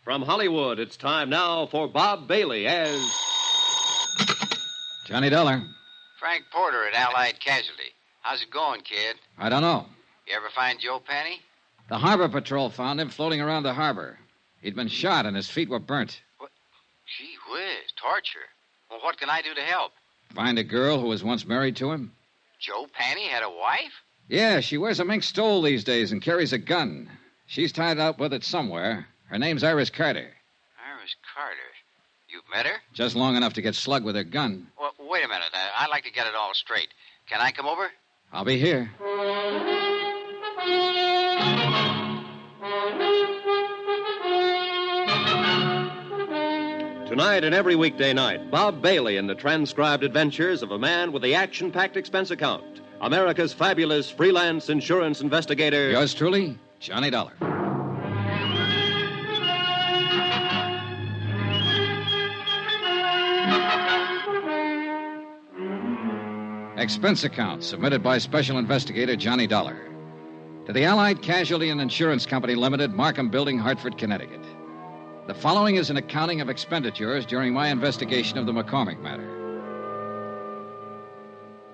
From Hollywood, it's time now for Bob Bailey as... Johnny Dollar. Frank Porter at Allied Casualty. How's it going, kid? I don't know. You ever find Joe Penny? The Harbor Patrol found him floating around the harbor. He'd been shot and his feet were burnt. What? Gee whiz, torture. Well, what can I do to help? Find a girl who was once married to him? Joe Penny had a wife? Yeah, she wears a mink stole these days and carries a gun. She's tied up with it somewhere. Her name's Iris Carter. Iris Carter. You've met her? Just long enough to get slugged with her gun. Well, wait a minute. I'd like to get it all straight. Can I come over? I'll be here. Tonight and every weekday night, Bob Bailey in the transcribed adventures of a man with the action-packed expense account. America's fabulous freelance insurance investigator... Yours truly, Johnny Dollar. Expense account submitted by Special Investigator Johnny Dollar to the Allied Casualty and Insurance Company Limited, Markham Building, Hartford, Connecticut. The following is an accounting of expenditures during my investigation of the Macormack matter.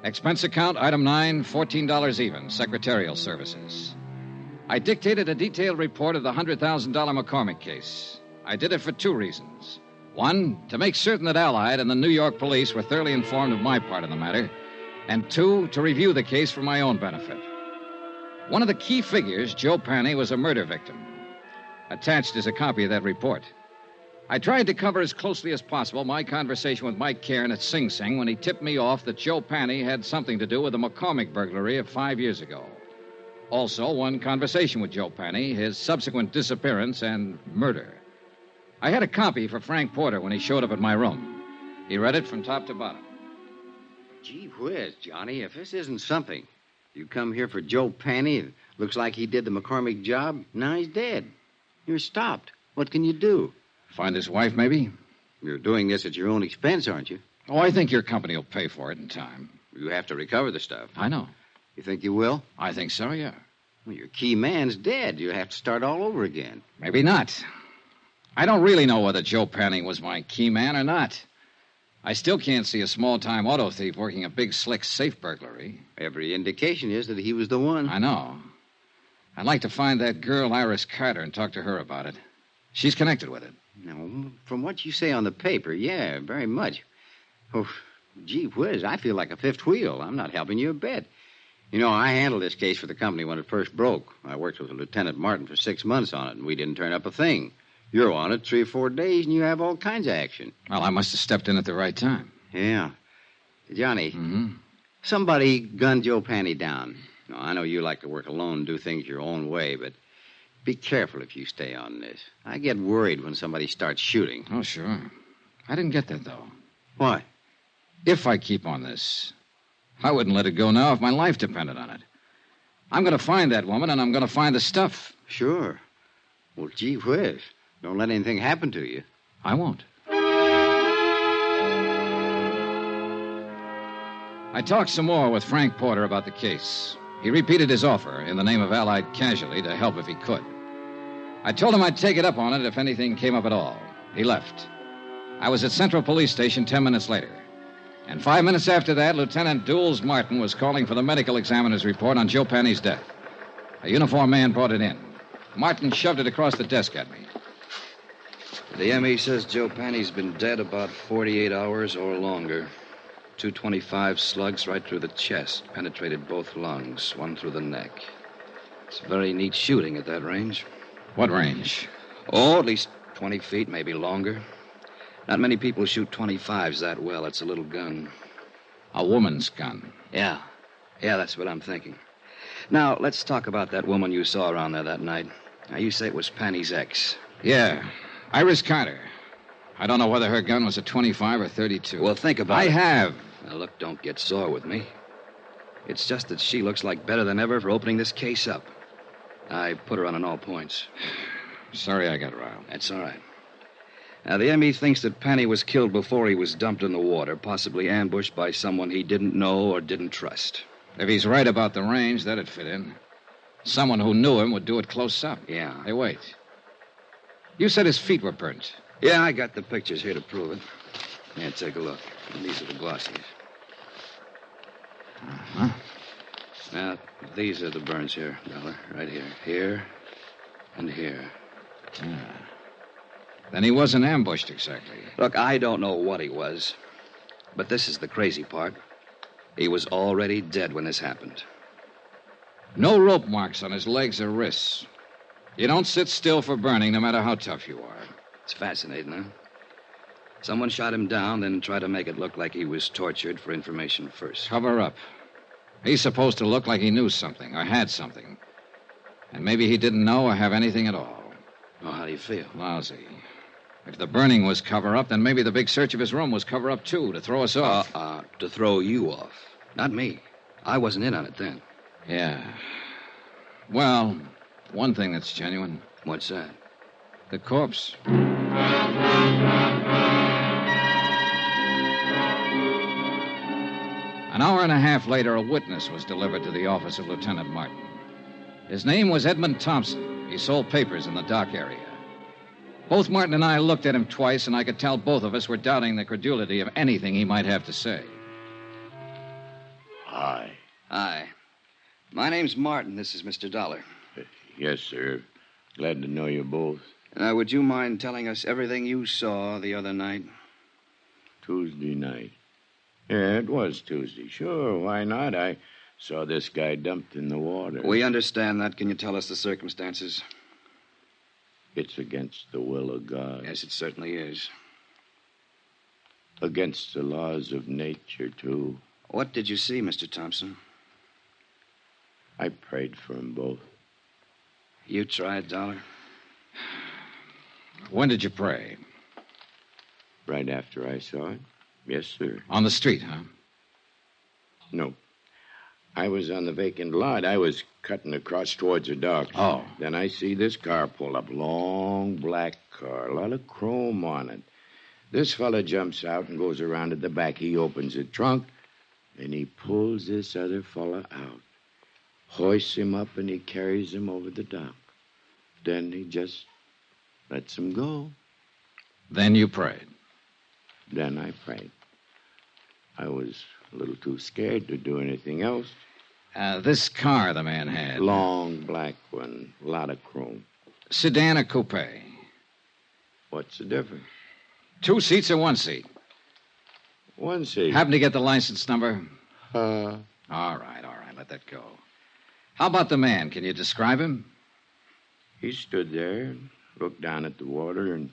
Expense account, item 9, $14 even, secretarial services. I dictated a detailed report of the $100,000 Macormack case. I did it for two reasons. One, to make certain that Allied and the New York police were thoroughly informed of my part of the matter. And two, to review the case for my own benefit. One of the key figures, Joe Penny, was a murder victim. Attached is a copy of that report. I tried to cover as closely as possible my conversation with Mike Cairn at Sing Sing when he tipped me off that Joe Penny had something to do with the Macormack burglary of 5 years ago. Also, one conversation with Joe Penny, his subsequent disappearance, and murder. I had a copy for Frank Porter when he showed up at my room. He read it from top to bottom. Gee whiz, Johnny, if this isn't something. You come here for Joe Penny. It looks like he did the Macormack job. Now he's dead. You're stopped. What can you do? Find his wife, maybe? You're doing this at your own expense, aren't you? Oh, I think your company will pay for it in time. You have to recover the stuff. I know. You think you will? I think so, yeah. Well, your key man's dead. You have to start all over again. Maybe not. I don't really know whether Joe Penny was my key man or not. I still can't see a small-time auto thief working a big, slick safe burglary. Every indication is that he was the one. I know. I'd like to find that girl, Iris Carter, and talk to her about it. She's connected with it. No, from what you say on the paper, yeah, very much. Oh, gee whiz, I feel like a fifth wheel. I'm not helping you a bit. You know, I handled this case for the company when it first broke. I worked with Lieutenant Martin for 6 months on it, and we didn't turn up a thing. You're on it 3 or 4 days, and you have all kinds of action. Well, I must have stepped in at the right time. Yeah. Johnny, Mm-hmm. somebody gunned Joe Penny down. Now, I know you like to work alone and do things your own way, but be careful if you stay on this. I get worried when somebody starts shooting. Oh, sure. I didn't get that, though. What? If I keep on this, I wouldn't let it go now if my life depended on it. I'm going to find that woman, and I'm going to find the stuff. Sure. Well, gee whiz. Don't let anything happen to you. I won't. I talked some more with Frank Porter about the case. He repeated his offer in the name of Allied Casualty to help if he could. I told him I'd take it up on it if anything came up at all. He left. I was at Central Police Station 10 minutes later. And 5 minutes after that, Lieutenant Dools Martin was calling for the medical examiner's report on Joe Penny's death. A uniformed man brought it in. Martin shoved it across the desk at me. The ME says Joe Penny's been dead about 48 hours or longer. 225 slugs right through the chest, penetrated both lungs, one through the neck. It's very neat shooting at that range. What range? Oh, at least 20 feet, maybe longer. Not many people shoot 25s that well. It's a little gun. A woman's gun. Yeah, that's what I'm thinking. Now, let's talk about that woman you saw around there that night. Now, you say it was Penny's ex. Yeah, Iris Carter. I don't know whether her gun was a 25 or 32. Well, think about it. I have. Now, look, don't get sore with me. It's just that she looks like better than ever for opening this case up. I put her on in all points. Sorry I got riled. That's all right. Now, the ME thinks that Penny was killed before he was dumped in the water, possibly ambushed by someone he didn't know or didn't trust. If he's right about the range, that'd fit in. Someone who knew him would do it close up. Yeah. Hey, wait. You said his feet were burnt. Yeah, I got the pictures here to prove it. Yeah, take a look. These are the glossies. Uh-huh. Now, these are the burns here, Dollar. Right here. Here and here. Yeah. Then he wasn't ambushed exactly. Look, I don't know what he was. But this is the crazy part. He was already dead when this happened. No rope marks on his legs or wrists. You don't sit still for burning, no matter how tough you are. It's fascinating, huh? Someone shot him down, then tried to make it look like he was tortured for information first. Cover up. He's supposed to look like he knew something or had something. And maybe he didn't know or have anything at all. Oh, how do you feel? Lousy. If the burning was cover up, then maybe the big search of his room was cover up, too, to throw us off. To throw you off. Not me. I wasn't in on it then. Yeah. Well, one thing that's genuine. What's that? The corpse. An hour and a half later, a witness was delivered to the office of Lieutenant Martin. His name was Edmund Thompson. He sold papers in the dock area. Both Martin and I looked at him twice, and I could tell both of us were doubting the credulity of anything he might have to say. Hi. Hi. My name's Martin. This is Mr. Dollar. Yes, sir. Glad to know you both. Would you mind telling us everything you saw the other night? Tuesday night. Yeah, it was Tuesday. Sure, why not? I saw this guy dumped in the water. We understand that. Can you tell us the circumstances? It's against the will of God. Yes, it certainly is. Against the laws of nature, too. What did you see, Mr. Thompson? I prayed for them both. You tried, Dollar? When did you pray? Right after I saw it? Yes, sir. On the street, huh? No. I was on the vacant lot. I was cutting across towards the dock. Oh. Then I see this car pull up. Long black car. A lot of chrome on it. This fella jumps out and goes around at the back. He opens the trunk, and he pulls this other fella out. Hoists him up, and he carries him over the dock. Then he just lets him go. Then you prayed. Then I prayed. I was a little too scared to do anything else. This car the man had. Long black one. A lot of chrome. Sedan or coupe? What's the difference? 2 seats or 1 seat? 1 seat. Happen to get the license number? Uh, All right. Let that go. How about the man? Can you describe him? He stood there and looked down at the water and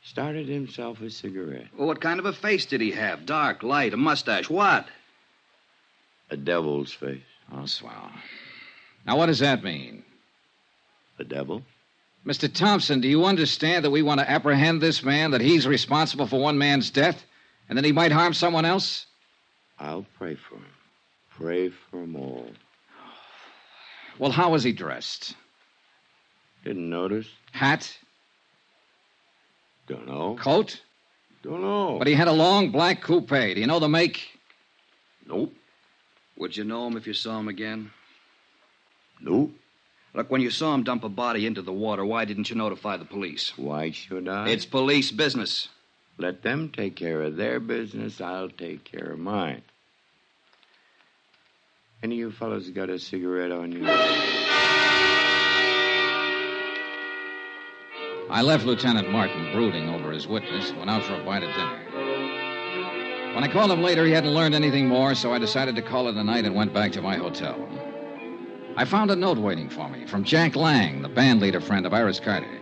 started himself a cigarette. Well, what kind of a face did he have? Dark, light, a mustache, what? A devil's face. Oh, swell. Now, what does that mean? A devil? Mr. Thompson, do you understand that we want to apprehend this man, that he's responsible for one man's death, and that he might harm someone else? I'll pray for him. Pray for them all. Well, how was he dressed? Didn't notice. Hat? Don't know. Coat? Don't know. But he had a long black coupe. Do you know the make? Nope. Would you know him if you saw him again? Nope. Look, when you saw him dump a body into the water, why didn't you notify the police? Why should I? It's police business. Let them take care of their business. I'll take care of mine. Any of you fellas got a cigarette on you? I left Lieutenant Martin brooding over his witness and went out for a bite of dinner. When I called him later, he hadn't learned anything more, so I decided to call it a night and went back to my hotel. I found a note waiting for me from Jack Lang, the band leader friend of Iris Carter.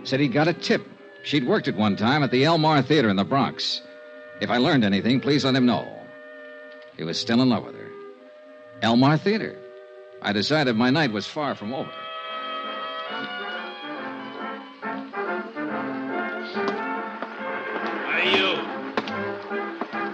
Said he'd got a tip. She'd worked at one time at the Elmar Theater in the Bronx. If I learned anything, please let him know. He was still in love with her. Elmar Theater. I decided my night was far from over. Hey, you.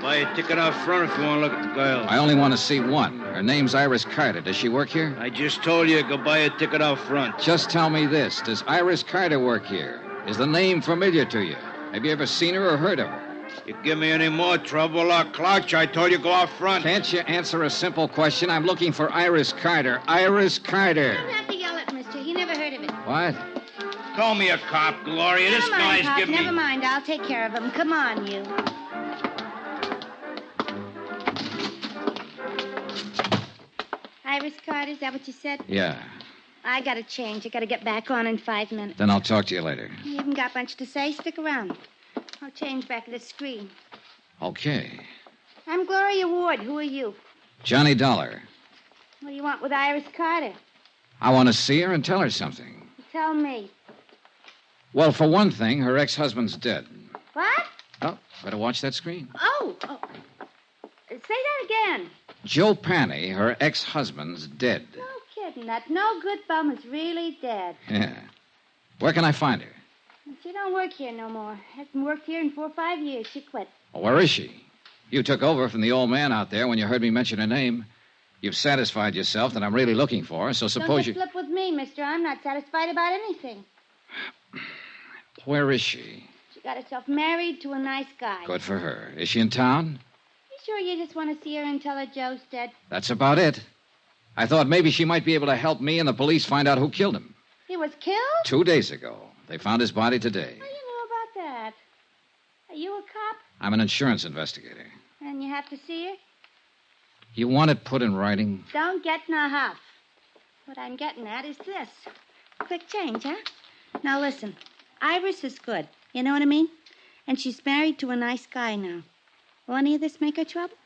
Buy a ticket out front if you want to look at the girl. I only want to see one. Her name's Iris Carter. Does she work here? I just told you, go buy a ticket out front. Just tell me this. Does Iris Carter work here? Is the name familiar to you? Have you ever seen her or heard of her? You give me any more trouble, I'll clutch. I told you, go out front. Can't you answer a simple question? I'm looking for Iris Carter. Iris Carter. You don't have to yell at Mister. He never heard of it. What? Call me a cop, Gloria. This Never mind, guy's Pop. giving me... Never mind. I'll take care of him. Come on, you. Iris Carter, is that what you said? Yeah. I gotta change. I gotta get back on in 5 minutes. Then I'll talk to you later. You haven't got much to say. Stick around. I'll change back at the screen. Okay. I'm Gloria Ward. Who are you? Johnny Dollar. What do you want with Iris Carter? I want to see her and tell her something. Tell me. Well, for one thing, her ex-husband's dead. What? Oh, better watch that screen. Oh. Say that again. Joe Panny, her ex-husband's dead. No kidding. That no good bum is really dead. Yeah. Where can I find her? She don't work here no more. Hasn't worked here in 4 or 5 years. She quit. Well, where is she? You took over from the old man out there when you heard me mention her name. You've satisfied yourself that I'm really looking for her, so Don't suppose you flip with me, mister. I'm not satisfied about anything. Where is she? She got herself married to a nice guy. Good for her. Is she in town? You sure you just want to see her and tell her Joe's dead? That's about it. I thought maybe she might be able to help me and the police find out who killed him. He was killed? 2 days ago. They found his body today. How do you know about that? Are you a cop? I'm an insurance investigator. And you have to see her? You want it put in writing? Don't get in a huff. What I'm getting at is this. Quick change, huh? Now listen. Iris is good. You know what I mean? And she's married to a nice guy now. Will any of this make her trouble?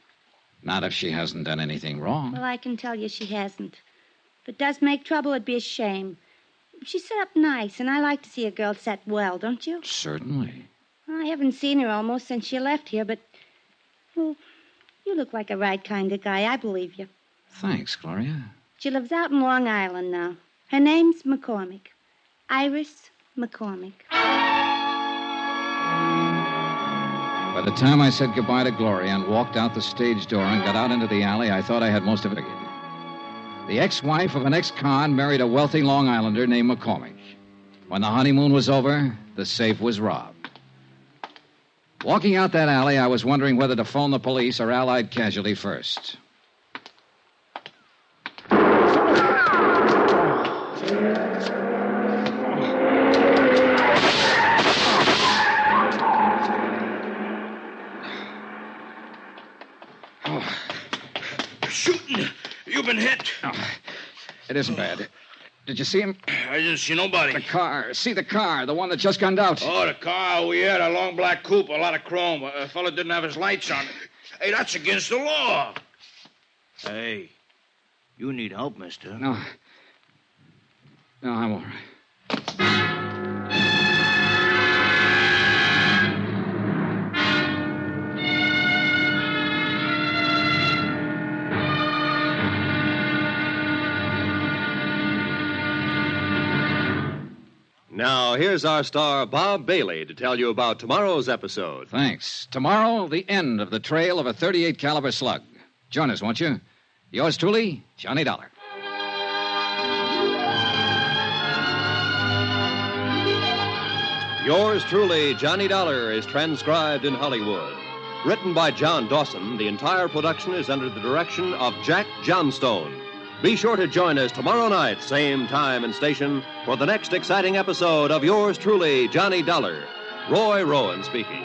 Not if she hasn't done anything wrong. Well, I can tell you she hasn't. If it does make trouble, it'd be a shame. She's set up nice, and I like to see a girl set well, don't you? Certainly. Well, I haven't seen her almost since she left here, but... Well, you look like a right kind of guy. I believe you. Thanks, Gloria. She lives out in Long Island now. Her name's Macormack. Iris Macormack. By the time I said goodbye to Gloria and walked out the stage door and got out into the alley, I thought I had most of it figured. The ex-wife of an ex-con married a wealthy Long Islander named McCormick. When the honeymoon was over, the safe was robbed. Walking out that alley, I was wondering whether to phone the police or Allied Casualty first. Shooting. You've been hit. Oh, it isn't bad. Did you see him? I didn't see nobody. The car. See the car, the one that just gunned out. Oh, the car. We had a long black coupe, a lot of chrome. A fella didn't have his lights on. Hey, that's against the law. Hey, you need help, mister. No, I'm all right. Now, here's our star, Bob Bailey, to tell you about tomorrow's episode. Thanks. Tomorrow, the end of the trail of a .38 caliber slug. Join us, won't you? Yours truly, Johnny Dollar. Yours truly, Johnny Dollar, is transcribed in Hollywood. Written by John Dawson, the entire production is under the direction of Jack Johnstone. Be sure to join us tomorrow night, same time and station, for the next exciting episode of Yours truly, Johnny Dollar. Roy Rowan speaking.